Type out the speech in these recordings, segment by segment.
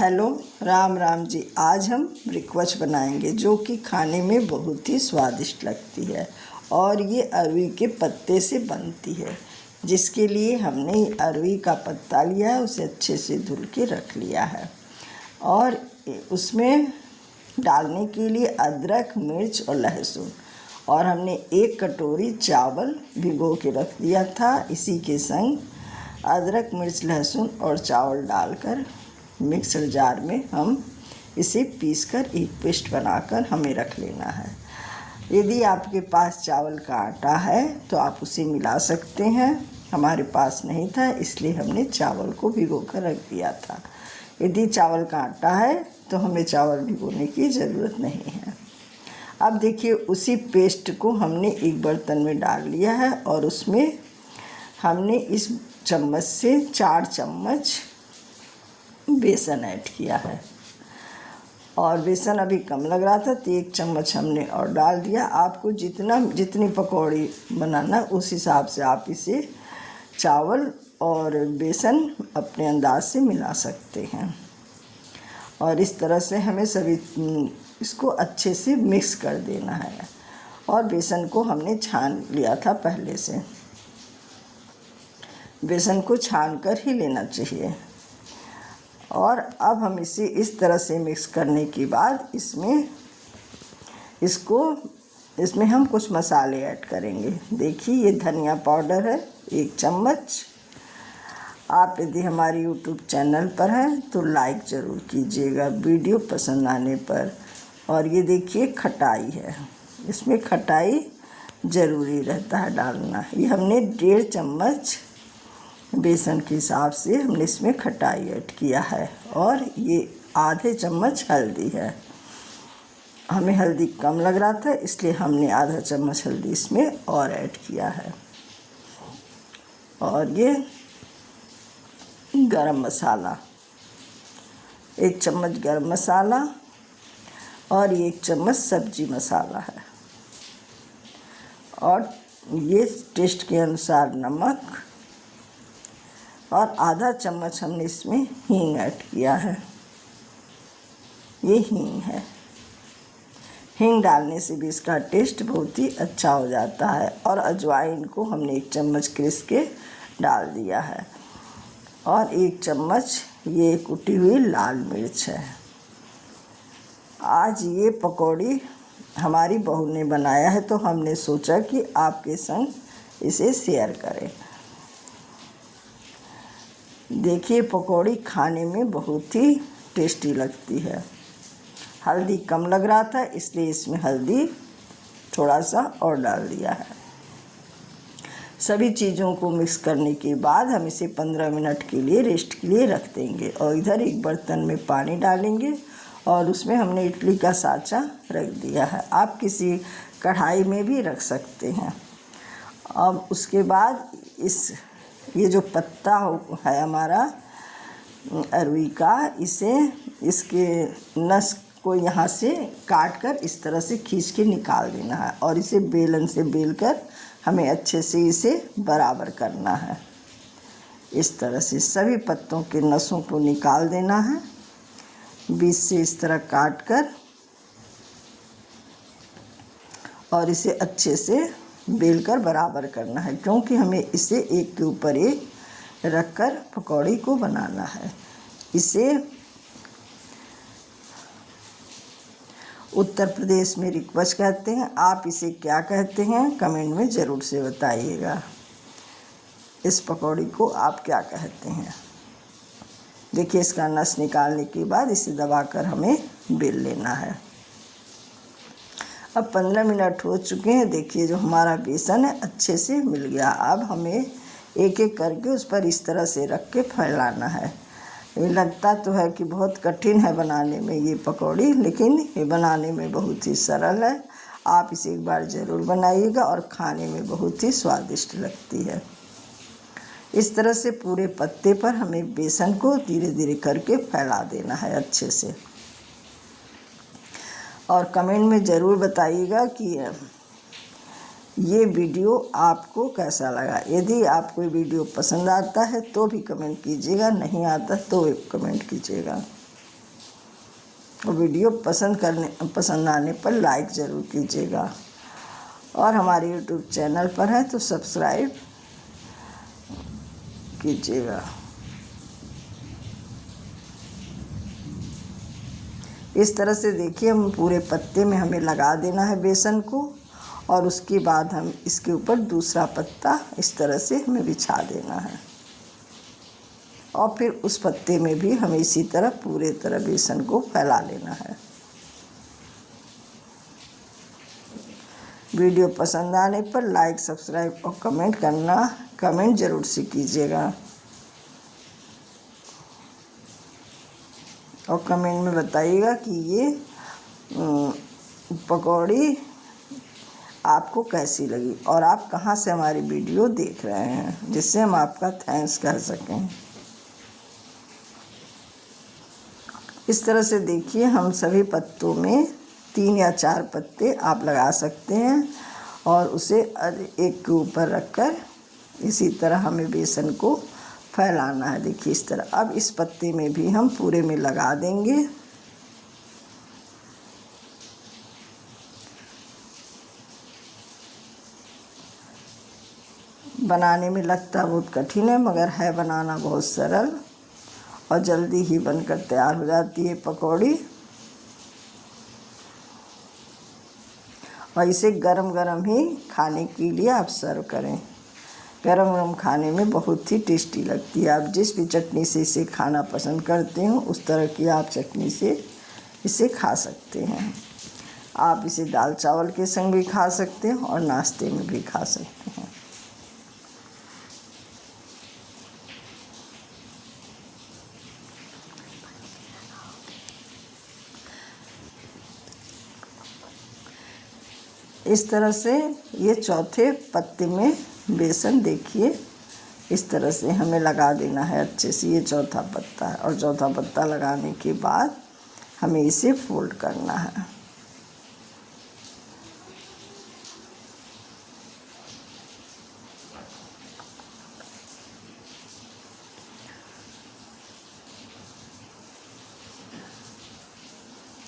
Hello, Ram Ram ji. आज हम breakfast बनाएंगे जो कि खाने में बहुत ही स्वादिष्ट लगती है और ये अरवी के पत्ते से बनती है, जिसके लिए हमने अरवी का पत्ता लिया है, उसे अच्छे से धुल के रख लिया है और उसमें डालने के लिए अदरक, मिर्च और लहसुन, और हमने 1 कटोरी चावल भिगो के रख दिया था। इसी के संग अदरक, मिर्च, लहसुन और चावल डालकर मिक्सर जार में हम इसे पीसकर एक पेस्ट बनाकर हमें रख लेना है। यदि आपके पास चावल का आटा है तो आप उसे मिला सकते हैं। हमारे पास नहीं था, इसलिए हमने चावल को भिगोकर रख दिया था। यदि चावल का आटा है तो हमें चावल भिगोने की ज़रूरत नहीं है। अब देखिए, उसी पेस्ट को हमने एक बर्तन में डाल लिया है और उसमें हमने इस चम्मच से 4 चम्मच बेसन ऐड किया है और बेसन अभी कम लग रहा था तो 1 चम्मच हमने और डाल दिया। आपको जितनी पकौड़ी बनाना उस हिसाब से आप इसे चावल और बेसन अपने अंदाज से मिला सकते हैं। और इस तरह से हमें सभी इसको अच्छे से मिक्स कर देना है। और बेसन को हमने छान लिया था पहले से, बेसन को छान कर ही लेना चाहिए। और अब हम इसे इस तरह से मिक्स करने के बाद इसमें हम कुछ मसाले ऐड करेंगे। देखिए, ये धनिया पाउडर है 1 चम्मच। आप यदि हमारे YouTube चैनल पर हैं तो लाइक ज़रूर कीजिएगा वीडियो पसंद आने पर। और ये देखिए, खटाई है, इसमें खटाई ज़रूरी रहता है डालना। ये हमने 1.5 चम्मच बेसन के हिसाब से हमने इसमें खटाई ऐड किया है। और ये आधे चम्मच हल्दी है। हमें हल्दी कम लग रहा था, इसलिए हमने आधा चम्मच हल्दी इसमें और ऐड किया है। और ये गरम मसाला, 1 चम्मच गरम मसाला और 1 चम्मच सब्जी मसाला है। और ये टेस्ट के अनुसार नमक, और आधा चम्मच हमने इसमें हींग ऐड किया है। ये हींग है। हींग डालने से भी इसका टेस्ट बहुत ही अच्छा हो जाता है। और अजवाइन को हमने 1 चम्मच घिस के डाल दिया है। और 1 चम्मच ये कुटी हुई लाल मिर्च है। आज ये पकौड़ी हमारी बहू ने बनाया है तो हमने सोचा कि आपके संग इसे शेयर करें। देखिए, पकौड़ी खाने में बहुत ही टेस्टी लगती है। हल्दी कम लग रहा था, इसलिए इसमें हल्दी थोड़ा सा और डाल दिया है। सभी चीज़ों को मिक्स करने के बाद हम इसे 15 मिनट के लिए रेस्ट के लिए रख देंगे। और इधर एक बर्तन में पानी डालेंगे और उसमें हमने इडली का साँचा रख दिया है। आप किसी कढ़ाई में भी रख सकते हैं। अब उसके बाद ये जो पत्ता है हमारा अरवी का, इसके नस को यहाँ से काट कर इस तरह से खींच के निकाल देना है। और इसे बेलन से बेलकर हमें अच्छे से इसे बराबर करना है। इस तरह से सभी पत्तों के नसों को निकाल देना है, बीच से इस तरह काट कर, और इसे अच्छे से बेलकर बराबर करना है, क्योंकि हमें इसे एक के ऊपर एक रखकर पकौड़ी को बनाना है। इसे उत्तर प्रदेश में रिक्वच कहते हैं। आप इसे क्या कहते हैं कमेंट में ज़रूर से बताइएगा। इस पकौड़ी को आप क्या कहते हैं? देखिए, इसका नस निकालने के बाद इसे दबाकर हमें बेल लेना है। अब 15 मिनट हो चुके हैं। देखिए, जो हमारा बेसन है अच्छे से मिल गया। अब हमें एक एक करके उस पर इस तरह से रख के फैलाना है। ये लगता तो है कि बहुत कठिन है बनाने में ये पकौड़ी, लेकिन ये बनाने में बहुत ही सरल है। आप इसे एक बार ज़रूर बनाइएगा और खाने में बहुत ही स्वादिष्ट लगती है। इस तरह से पूरे पत्ते पर हमें बेसन को धीरे धीरे करके फैला देना है अच्छे से। और कमेंट में ज़रूर बताइएगा कि ये वीडियो आपको कैसा लगा। यदि आपको वीडियो पसंद आता है तो भी कमेंट कीजिएगा, नहीं आता तो कमेंट कीजिएगा। और वीडियो पसंद आने पर लाइक ज़रूर कीजिएगा, और हमारे यूट्यूब चैनल पर है तो सब्सक्राइब कीजिएगा। इस तरह से देखिए हम पूरे पत्ते में हमें लगा देना है बेसन को, और उसके बाद हम इसके ऊपर दूसरा पत्ता इस तरह से हमें बिछा देना है, और फिर उस पत्ते में भी हमें इसी तरह पूरे तरह बेसन को फैला लेना है। वीडियो पसंद आने पर लाइक, सब्सक्राइब और कमेंट ज़रूर से कीजिएगा, और कमेंट में बताइएगा कि ये पकौड़ी आपको कैसी लगी और आप कहाँ से हमारी वीडियो देख रहे हैं, जिससे हम आपका थैंक्स कर सकें। इस तरह से देखिए हम सभी पत्तों में 3 या 4 पत्ते आप लगा सकते हैं, और उसे एक के ऊपर रखकर इसी तरह हमें बेसन को फैलाना है। देखिए इस तरह। अब इस पत्ते में भी हम पूरे में लगा देंगे। बनाने में लगता बहुत कठिन है, मगर है बनाना बहुत सरल, और जल्दी ही बनकर तैयार हो जाती है पकौड़ी। और इसे गरम गरम ही खाने के लिए आप सर्व करें। गरम गरम खाने में बहुत ही टेस्टी लगती है। आप जिस भी चटनी से इसे खाना पसंद करते हो उस तरह की आप चटनी से इसे खा सकते हैं। आप इसे दाल चावल के संग भी खा सकते हैं और नाश्ते में भी खा सकते हैं। इस तरह से ये चौथे पत्ते में बेसन देखिए इस तरह से हमें लगा देना है अच्छे से। ये चौथा पत्ता है, और चौथा पत्ता लगाने के बाद हमें इसे फोल्ड करना है।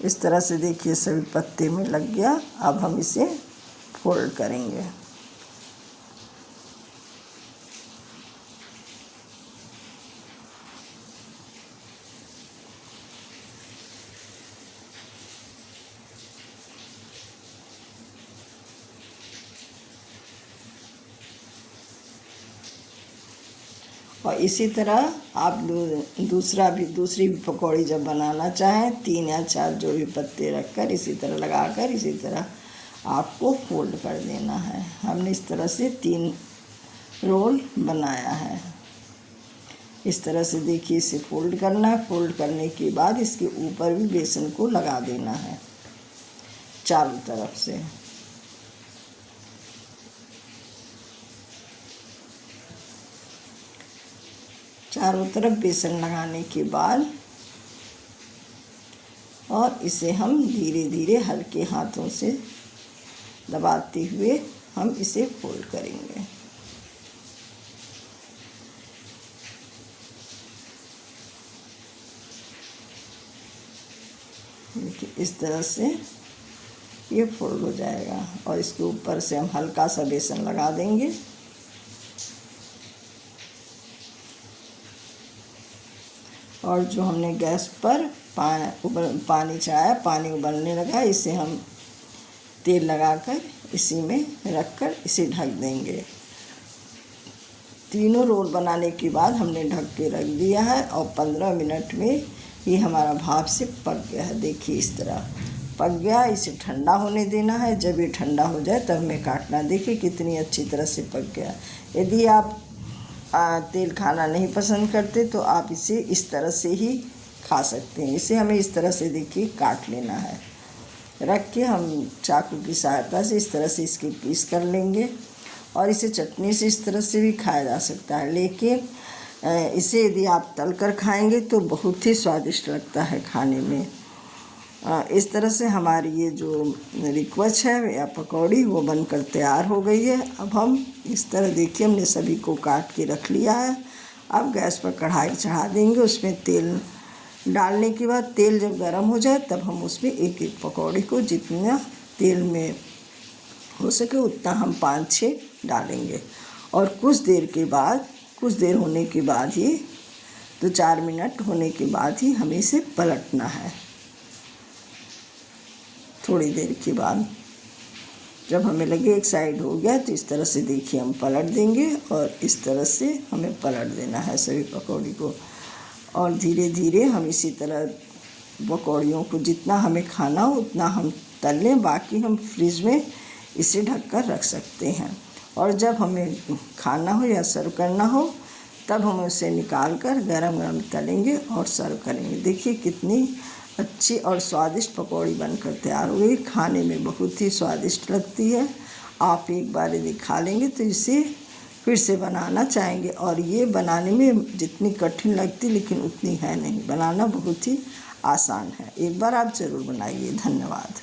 इस तरह से देखिए सभी पत्ते में लग गया। अब हम इसे फोल्ड करेंगे। और इसी तरह आप दूसरी भी पकौड़ी जब बनाना चाहें 3 या 4 जो भी पत्ते रखकर इसी तरह लगाकर इसी तरह आपको फोल्ड कर देना है। हमने इस तरह से 3 रोल बनाया है। इस तरह से देखिए इसे फोल्ड करना है। फोल्ड करने के बाद इसके ऊपर भी बेसन को लगा देना है चारों तरफ से। चारों तरफ बेसन लगाने के बाद और इसे हम धीरे धीरे हल्के हाथों से दबाते हुए हम इसे फोल्ड करेंगे। देखिए इस तरह से ये फोल्ड हो जाएगा, और इसके ऊपर से हम हल्का सा बेसन लगा देंगे। और जो हमने गैस पर पानी चढ़ाया, पानी उबलने लगा, इसे हम तेल लगाकर इसी में रखकर इसे ढक देंगे। तीनों रोल बनाने के बाद हमने ढक के रख दिया है, और 15 मिनट में ये हमारा भाप से पक गया है। देखिए इस तरह पक गया। इसे ठंडा होने देना है। जब ये ठंडा हो जाए तब हमें काटना। देखिए कितनी अच्छी तरह से पक गया। यदि आप तेल खाना नहीं पसंद करते तो आप इसे इस तरह से ही खा सकते हैं। इसे हमें इस तरह से देखिए काट लेना है। रख के हम चाकू की सहायता से इस तरह से इसके पीस कर लेंगे, और इसे चटनी से इस तरह से भी खाया जा सकता है। लेकिन इसे यदि आप तल कर खाएंगे तो बहुत ही स्वादिष्ट लगता है खाने में। इस तरह से हमारी ये जो रिक्वच है या पकौड़ी वो बनकर तैयार हो गई है। अब हम इस तरह देखिए हमने सभी को काट के रख लिया है। अब गैस पर कढ़ाई चढ़ा देंगे, उसमें तेल डालने के बाद तेल जब गर्म हो जाए तब हम उसमें एक एक पकौड़ी को जितना तेल में हो सके उतना हम 5-6 डालेंगे। और कुछ देर होने के बाद ही 2-4 मिनट होने के बाद ही हमें इसे पलटना है। थोड़ी देर के बाद जब हमें लगे एक साइड हो गया तो इस तरह से देखिए हम पलट देंगे और इस तरह से हमें पलट देना है सभी पकौड़ी को। और धीरे धीरे हम इसी तरह पकौड़ियों को जितना हमें खाना हो उतना हम तल लें, बाकी हम फ्रिज में इसे ढककर रख सकते हैं। और जब हमें खाना हो या सर्व करना हो तब हम उसे निकाल कर गरम गरम तलेंगे और सर्व करेंगे। देखिए कितनी अच्छी और स्वादिष्ट पकौड़ी बनकर तैयार हो गई। खाने में बहुत ही स्वादिष्ट लगती है। आप एक बार यदि खा लेंगे तो इसे फिर से बनाना चाहेंगे। और ये बनाने में जितनी कठिन लगती लेकिन उतनी है नहीं, बनाना बहुत ही आसान है। एक बार आप ज़रूर बनाइए। धन्यवाद।